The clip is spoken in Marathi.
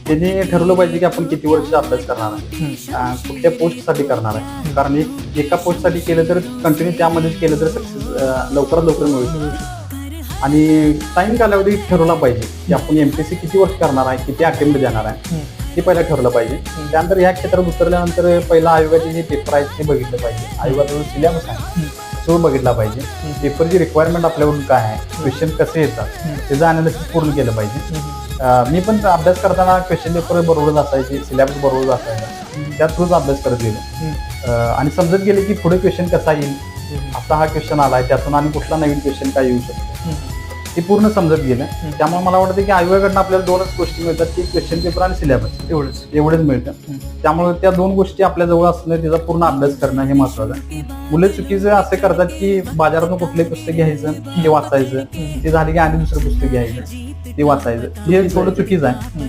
त्यांनी ठरवलं पाहिजे की आपण किती वर्ष अभ्यास करणार आहे, कुठल्या पोस्टसाठी करणार आहे. कारण एका पोस्टसाठी केलं तर कंटिन्यू त्यामध्येच केलं तर सक्सेस लवकरात लवकर मिळू शकतो. आणि टाइम कालावधी ठरवला पाहिजे की आपण एमपीएससी किती वर्ष करणार आहे, किती अटेम्प्ट देणार आहे ते पहिला ठरवलं पाहिजे. त्यानंतर ह्या क्षेत्रात उतरल्यानंतर पहिला आयोगाचे जे पेपर आहेत ते बघितलं पाहिजे. आयोगाचा जो सिलेबस आहे तो बघितला पाहिजे. पेपरची रिक्वायरमेंट आपल्याकडून काय आहे, क्वेश्चन कसे येतात त्याचं अनालिसिस पूर्ण केलं पाहिजे. मी पण अभ्यास करताना क्वेश्चन पेपर बरोबरच असायचे, सिलेबस बरोबरच असायचा, त्या थ्रूच अभ्यास करत गेलो. आणि समजत गेले की पुढे क्वेश्चन कसा येईल, आता हा क्वेश्चन आलाय त्यातून आणि कुठला नवीन क्वेश्चन काय येऊ शकतो ते पूर्ण समजत गेलं. त्यामुळे मला वाटतं की आयोगाकडनं आपल्याला दोनच गोष्टी मिळतात की क्वेश्चन पेपर आणि सिलेबस एवढंच मिळतं. त्यामुळे त्या दोन गोष्टी आपल्या जवळ असणं, त्याचा पूर्ण अभ्यास करणं हे महत्वाचं आहे. मुलं चुकीचं असं करतात की बाजारातून कुठलंही पुस्तक घ्यायचं ते वाचायचं, ते झाले की आणि दुसरं पुस्तक घ्यायचं ते वाचायचं, हे थोडं चुकीचं आहे.